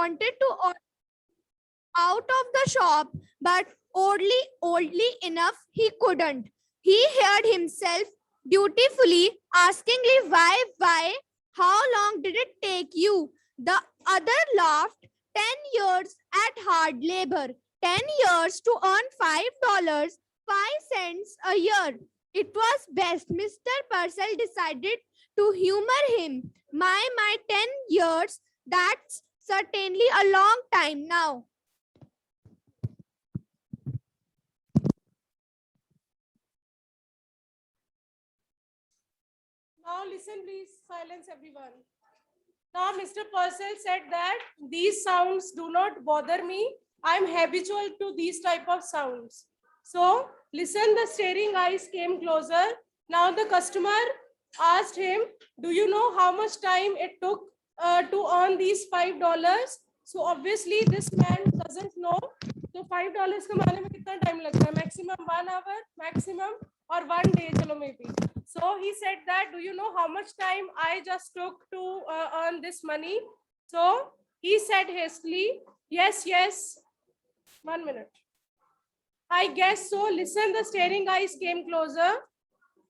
wanted to order out of the shop, but oddly enough, he couldn't. He heard himself dutifully asking why, how long did it take you? The other laughed. 10 years at hard labor, 10 years to earn $5, 5 cents a year. It was best. Mr. Purcell decided to humor him. My 10 years, that's certainly a long time now. Now listen please, silence everyone. Now Mr. Purcell said that these sounds do not bother me. I'm habitual to these type of sounds. So listen, the staring eyes came closer. Now the customer asked him, do you know how much time it took to earn these $5? So obviously this man doesn't know. So $5 कमाने में कितना time लगता है? Maximum 1 hour, maximum, or 1 day, चलो maybe. So he said that, do you know how much time I just took to earn this money? So he said hastily, yes, 1 minute. I guess so. Listen, the staring eyes came closer.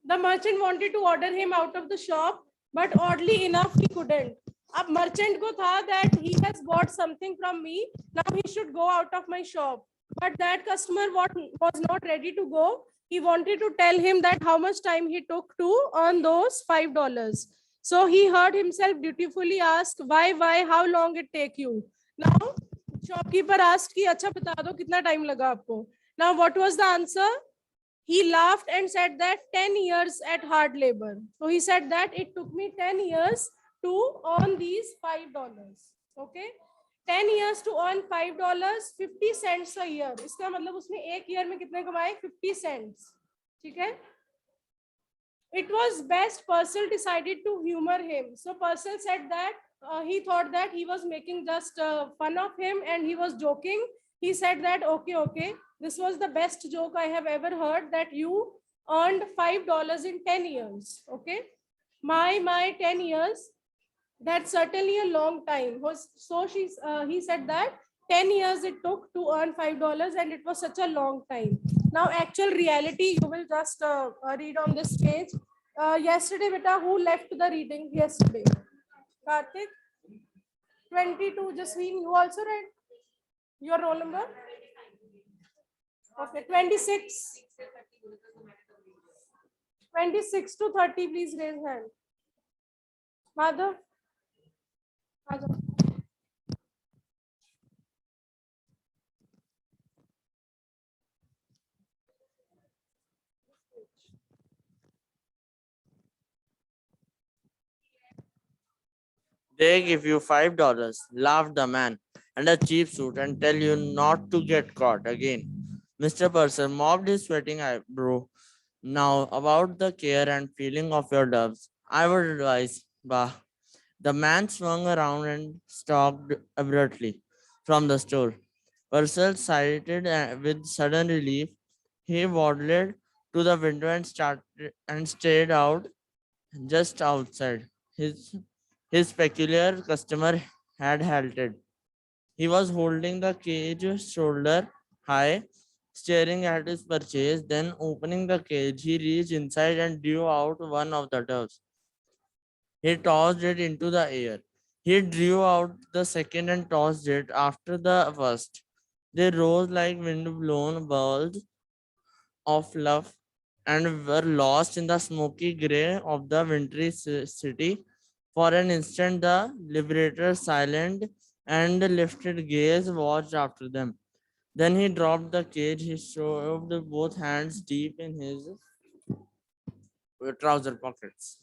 The merchant wanted to order him out of the shop, but oddly enough, he couldn't. अब merchant को था that he has bought something from me. Now he should go out of my shop. But that customer was not ready to go. He wanted to tell him that how much time he took to earn those $5. So he heard himself dutifully ask, why, how long it take you? Now, shopkeeper asked कि अच्छा बता दो कितना time लगा आपको? Now, what was the answer? He laughed and said that 10 years at hard labor. So he said that it took me 10 years to earn these $5. Okay. 10 years to earn $5, 50 cents a year. इसका मतलब उसने एक year में कितने कमाए? 50 cents. ठीक है? It was best Purcell decided to humor him. So Purcell said that he thought that he was making just fun of him and he was joking. He said that, okay, this was the best joke I have ever heard, that you earned $5 in 10 years. Okay. My 10 years, that's certainly a long time. So he said that 10 years it took to earn $5 and it was such a long time. Now actual reality, you will just read on this page. Yesterday, beta, who left the reading yesterday? Karthik? 22. Jasween, you also read? Your roll number? Okay, 26. 26 to 30, please raise hand. Madhav? They give you $5, laughed the man, and a cheap suit and tell you not to get caught again. Mr. Purcell mopped his sweating eyebrow. Now, about the care and feeling of your doves, I would advise, bah. The man swung around and stalked abruptly from the store. Purcell sighed with sudden relief. He waddled to the window and stared out just outside. His peculiar customer had halted. He was holding the cage shoulder high, staring at his purchase. Then, opening the cage, he reached inside and drew out one of the doves. He tossed it into the air. He drew out the second and tossed it after the first. They rose like wind-blown balls of love and were lost in the smoky gray of the wintry city. For an instant, the liberator, silent and lifted gaze, watched after them. Then he dropped the cage. He shoved both hands deep in his trouser pockets.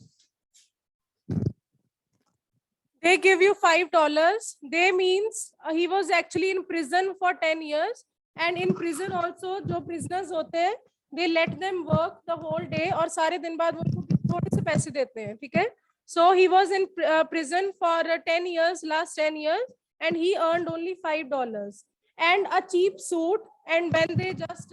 They give you $5. They means he was actually in prison for 10 years. And in prison also, जो prisoners होते हैं, they let them work the whole day और सारे दिन बाद उनको थोड़े से पैसे देते हैं, ठीक है? So he was in prison for 10 years, last 10 years, and he earned only $5 and a cheap suit. And when they just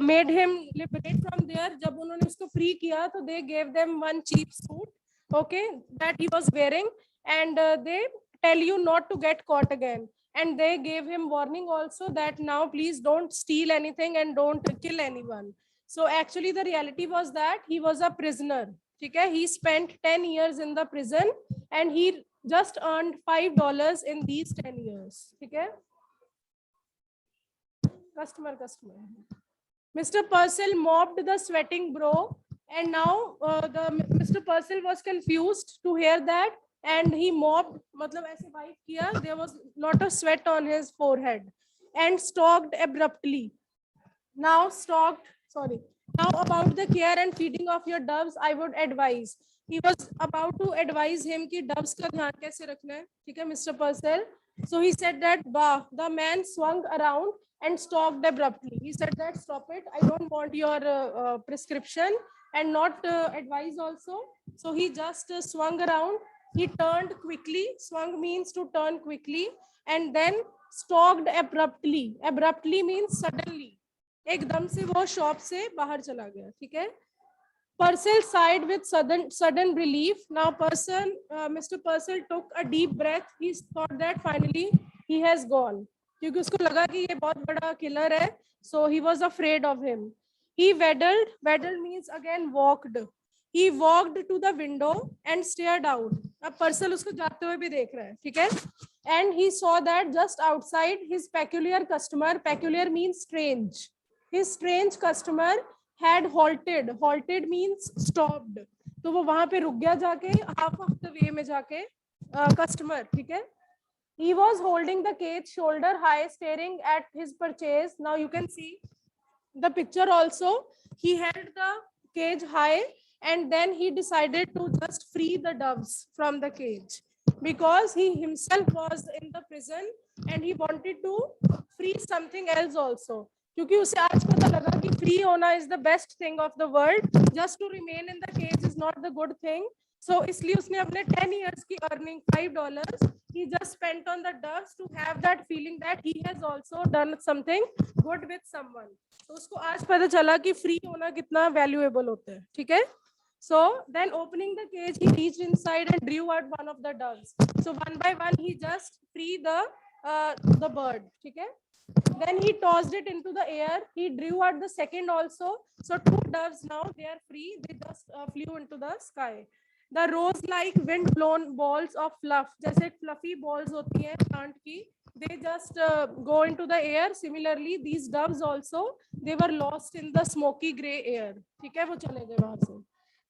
made him liberate from there, जब उन्होंने उसको free किया, तो they gave them one cheap suit, okay, that he was wearing, and they tell you not to get caught again. And they gave him warning also that now please don't steal anything and don't kill anyone. So actually the reality was that he was a prisoner. Okay? He spent 10 years in the prison and he just earned $5 in these 10 years. Okay? Customer. Mr. Purcell mobbed the sweating bro, and now Mr. Purcell was confused to hear that, and he mobbed, मतलब ऐसे wipe किया, there was lot of sweat on his forehead, and stalked abruptly. Now about the care and feeding of your doves, I would advise. He was about to advise him कि doves का ध्यान कैसे रखना है, ठीक है, Mr. Purcell. So he said that, bah, the man swung around and stalked abruptly. He said that, stop it, I don't want your prescription and not advice also. So he just swung around. He turned quickly. Swung means to turn quickly, and then stalked abruptly. Abruptly means suddenly. एकदम से वो shop से बाहर चला गया. ठीक है. Purcell sighed with sudden relief. Now Mr. Purcell took a deep breath. He thought that finally he has gone. क्योंकि उसको लगा कि ये बहुत बड़ा killer है. So he was afraid of him. He waddled. Waddled means again walked. He walked to the window and stared out. अब Purcell उसको जाते हुए भी देख रहा है. ठीक है. And he saw that just outside his peculiar customer. Peculiar means strange. His strange customer had halted. Halted means stopped. तो वो वहां पे रुक गया जाके, half of the way में जाके customer. ठीक है. He was holding the cage shoulder high, staring at his purchase. Now you can see the picture also. He held the cage high and then he decided to just free the doves from the cage because he himself was in the prison and he wanted to free something else also. क्योंकि उसे आज पता लगा कि free होना is the best thing of the world, just to remain in the cage is not the good thing. So इसलिए उसने अपने 10 years की earning $5 he just spent on the doves to have that feeling that he has also done something good with someone. तो उसको आज पता चला कि फ्री होना कितना वैल्यूएबल होता है. ठीक है. So then opening the cage, he reached inside and drew out one of the doves. So one by one he just free the bird. ठीक है. Then he tossed it into the air. He drew out the second also. So 2 doves now, they are free. They just flew into the sky. The rose-like wind-blown balls of fluff, जैसे fluffy balls होती हैं plant की, they just go into the air. Similarly, these doves also, they were lost in the smoky gray air. ठीक है, वो चले गए वहां से.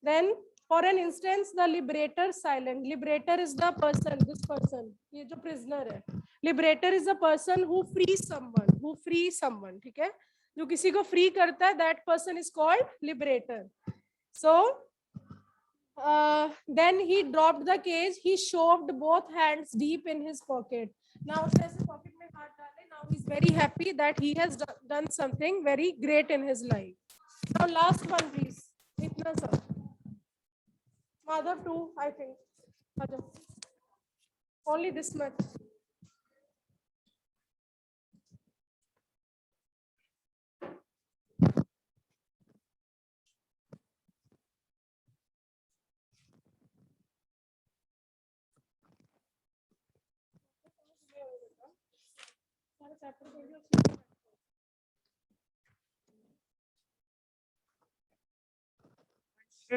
Then for an instance, the liberator silent. Liberator is the person, this person, ये जो prisoner है. Liberator is a person who frees someone. ठीक है. जो किसी को free करता है, that person is called liberator. So then he dropped the cage. He shoved both hands deep in his pocket. Now उसने ऐसे pocket में हाथ डाले. Now he's very happy that he has done something very great in his life. Now last one, please. इतना सा. Mother too, I think. Only this much.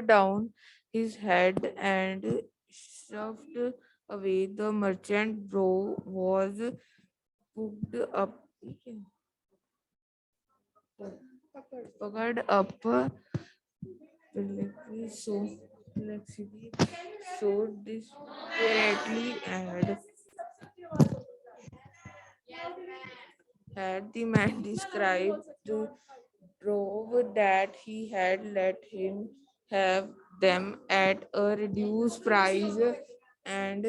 Down his head and shoved away. The merchant bro was pulled up, puckered up, so desperately, and had the man described the drove that he had let him have them at a reduced price, and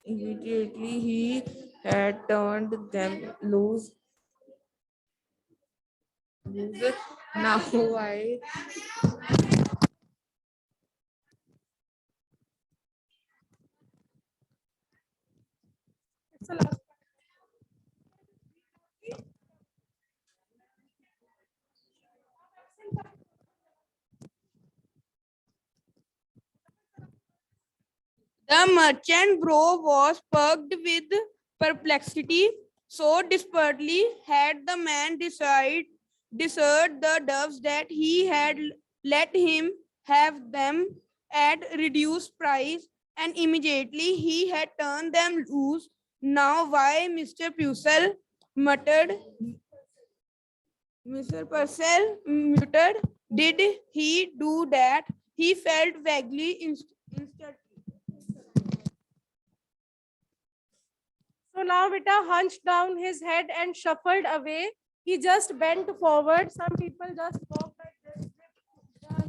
immediately he had turned them loose. Now I It's the last. The merchant bro was perked with perplexity. So desperately had the man desert the doves that he had let him have them at reduced price, and immediately he had turned them loose. Now why Mr. Purcell muttered, Mr. Purcell muttered, did he do that? He felt vaguely instant. So now Vita hunched down his head and shuffled away. He just bent forward. Some people just walk like this.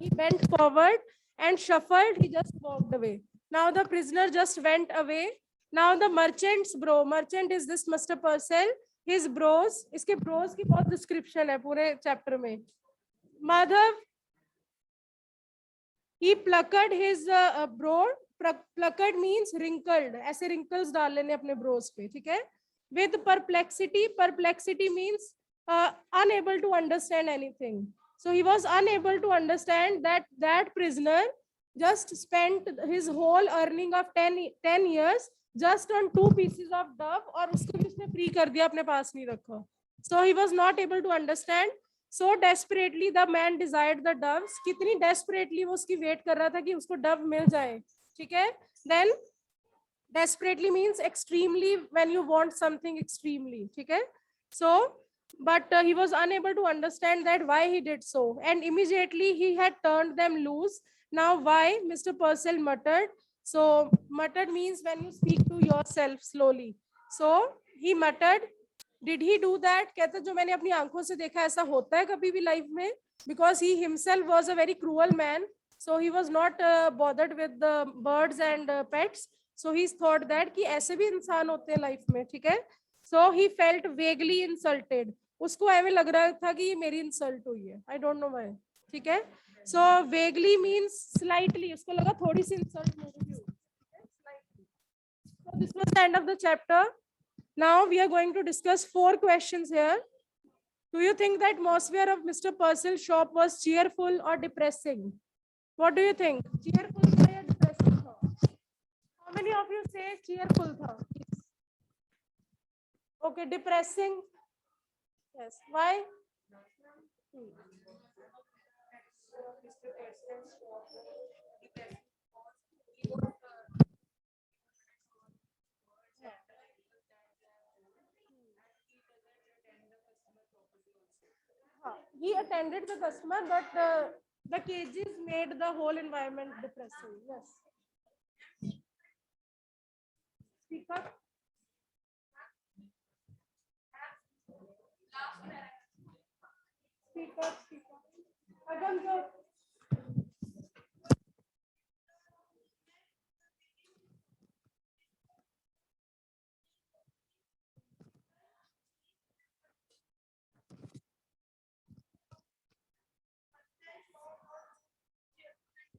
He bent forward and shuffled. He just walked away. Now the prisoner just went away. Now the merchant's bro. Merchant is this Mr. Purcell. His bros. इसके bros की बहुत description है पूरे chapter में. Madhav, he plucked his bro. Plucked means wrinkled. ऐसे wrinkles डाल लेने अपने bros पे, ठीक है? With perplexity. Perplexity means unable to understand anything. So he was unable to understand that prisoner just spent his whole earning of 10 years just on 2 pieces of dove, और उसको भी उसने free कर दिया, अपने पास नहीं रखा. So he was not able to understand. So desperately the man desired the doves. कितनी desperately वो उसकी wait कर रहा था कि उसको dove मिल जाए, ठीक है? Then desperately means extremely, when you want something extremely, ठीक है? So but he was unable to understand that why he did so, and immediately he had turned them loose. Now why? Mr. Purcell muttered. So muttered means when you speak to yourself slowly. So he muttered. Did he do that? कहते जो मैंने अपनी आंखों से देखा, ऐसा होता है कभी भी लाइफ में? Because he himself was a very cruel man, so he was not bothered with the birds and pets. So he thought that कि ऐसे भी इंसान होते हैं लाइफ में, ठीक है? So he felt vaguely insulted. उसको ऐਵੇਂ लग रहा था कि ये मेरी इंसल्ट हुई है. I don't know why. ठीक है? So vaguely means slightly. उसको लगा थोड़ी सी इंसल्ट मेरी भी हुई. Slightly. So this was the end of the chapter. Now we are going to discuss 4 questions here. Do you think the atmosphere of Mr. Purcell's shop was cheerful or depressing? What do you think? Cheerful था या depressing था? How many of you say cheerful था? Okay, depressing. Yes. Why? He attended the customer, but the cages made the whole environment depressing. Yes. Speak up. Speak up. Speak up. Agamjot.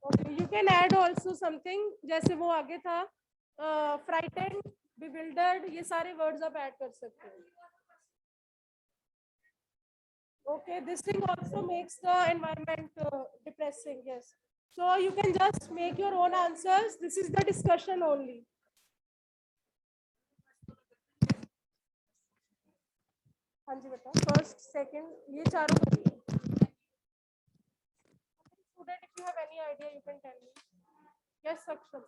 Okay, you can add also something. जैसे वो आगे था, frightened, bewildered, ये सारे words आप add कर सकते हो. Okay, this thing also makes the environment depressing. Yes. So you can just make your own answers. This is the discussion only. हाँ जी बताओ. First, second, ये चारों करिए. Student, if you have any idea, you can tell me. Yes, Saksham.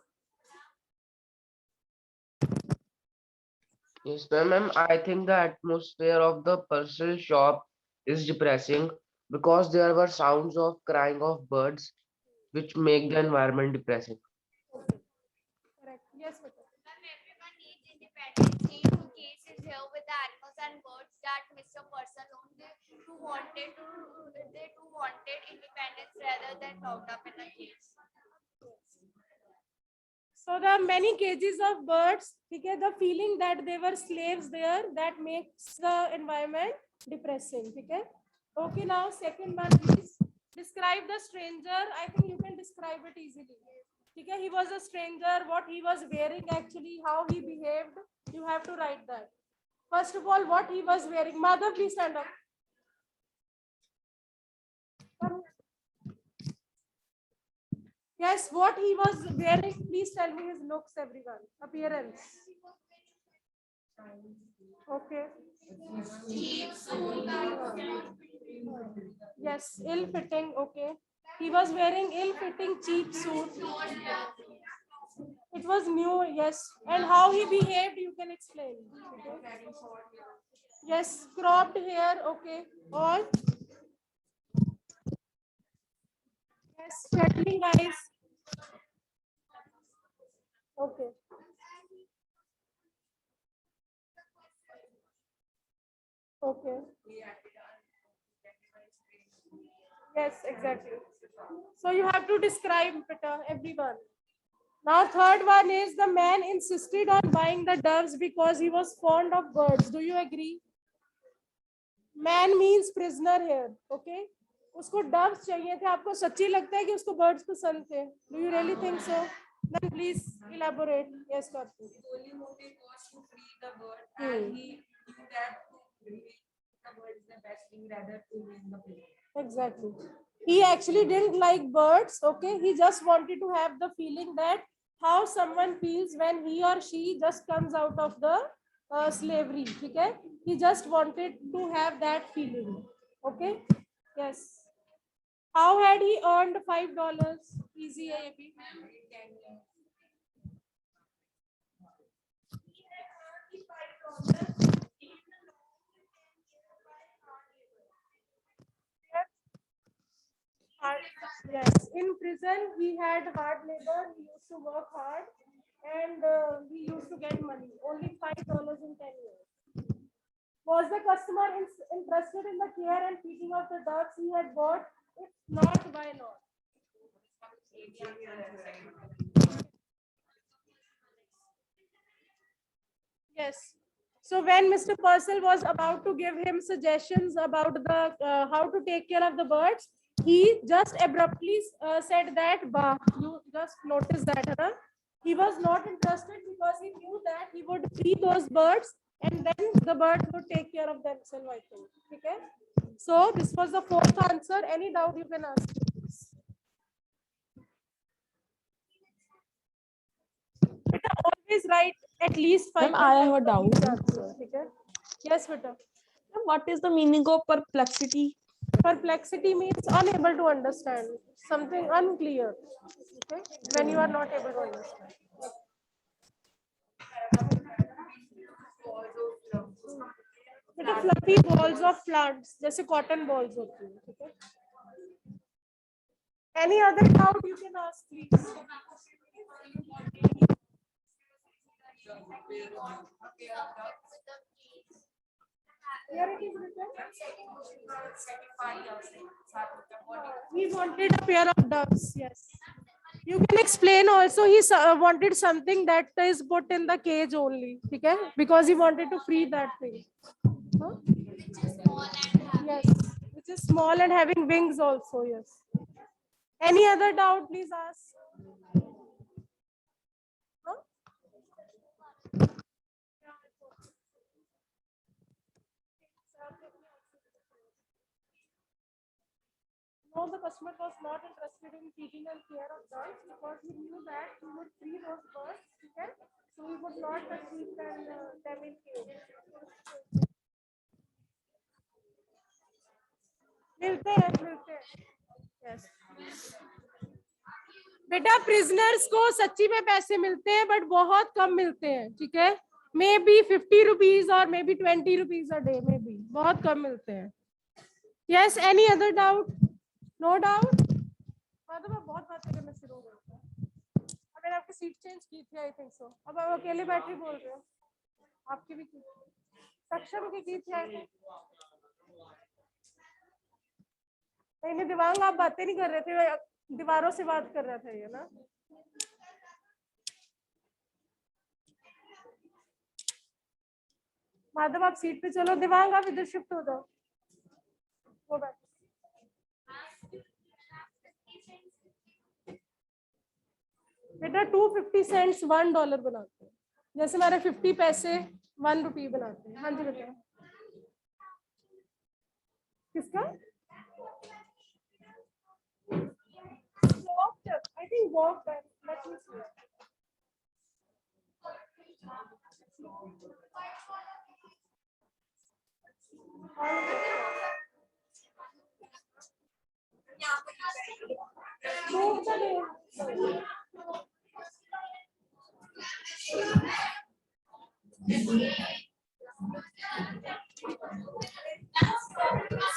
Yes, ma'am. I think the atmosphere of the Purcell shop is depressing because there were sounds of crying of birds, which make the environment depressing. Okay. Correct. Yes, Vita. Everyone needs independence. See two cases here with the animals and birds that Mr. Purcell owned. They too wanted independence rather than locked up in a cage. So the many cages of birds, okay, the feeling that they were slaves there, that makes the environment depressing. Okay. Okay, now second one, please. Describe the stranger. I think you can describe it easily. Okay, he was a stranger, what he was wearing actually, how he behaved. You have to write that. First of all, what he was wearing. Mother, please stand up. Come. Yes, what he was wearing. Please tell me his looks, everyone. Appearance. Okay. Yes, ill-fitting. Okay. He was wearing ill-fitting cheap suit. It was new. Yes. And how he behaved, you can explain. Okay. Yes, cropped hair. Okay. All. Yes, straightening eyes. Okay. Okay. Yes, exactly. So you have to describe better, everyone. Now, third one is the man insisted on buying the doves because he was fond of birds. Do you agree? Man means prisoner here. Okay. उसको doves चाहिए थे. आपको सच्ची लगता है कि उसको birds पसंद थे? Do you really think so? Then please elaborate. Yes, Karthik. His only motive was to free the bird, and he knew that releasing the bird is the best thing rather to win the play. Exactly. He actually didn't like birds. Okay. He just wanted to have the feeling that how someone feels when he or she just comes out of the slavery. Okay. He just wanted to have that feeling. Okay. Yes. How had he earned $5? Easy, AB. Yes, in prison he had hard labor. He used to work hard, and he used to get money. Only $5 in 10 years. Was the customer interested in the care and feeding of the dogs he had bought? If not, why not? Yes. So when Mr. Purcell was about to give him suggestions about the how to take care of the birds, he just abruptly said that, "Bah, you just noticed that, huh? He was not interested because he knew that he would free those birds and then the birds would take care of themselves, I think. Okay. So this was the fourth answer. Any doubt you can ask. Beta, always write at least 5. Ma'am, I have a doubt. Okay. Yes, beta. Ma'am, what is the meaning of perplexity? Perplexity means unable to understand, something unclear. Okay, when you are not able to understand. बेटा fluffy balls of plants, जैसे cotton balls होती हैं, ठीक है? Any other doubt you can ask, please. Here it is written. He wanted a pair of doves. Yes. You can explain also. He wanted something that is put in the cage only. Okay? Because he wanted to free that thing. Huh? Yes. Which is small and having wings also. Yes. Any other doubt? Please ask. Huh? No, the customer was not interested in feeding and care of dogs because he knew that he would free those birds, okay? So he would not keep them in cage. मिलते हैं. Yes. बेटा prisoners को सच्ची में पैसे मिलते हैं but बहुत कम मिलते हैं, ठीक है? मे बी 50 रुपीज और may be 20 rupees a day, may be बहुत कम मिलते हैं. Yes, any other doubt? No doubt? मतलब मैं बहुत बातें करना शुरू हो गया. मैंने आपकी सीट चेंज की थी, आई थिंक सो. अब आप अकेले बैठ के बोल रहे हो. आपकी भी की, सक्षम की थी आई थिंक. नहीं, दिवांग आप बातें नहीं कर रहे थे, दीवारों से बात कर रहा था ये ना. माधव आप सीट पे चलो, दिवांग आप इधर शिफ्ट हो जाओ. वो बैठ. बेटा 250 सेंट्स $1 बनाते हैं, जैसे हमारे 50 पैसे 1 रुपी बनाते हैं. हाँ जी बेटा. किसका? I think think work. Let me see. Move the day.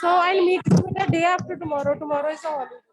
So I'll meet you the day after tomorrow. Tomorrow is a holiday.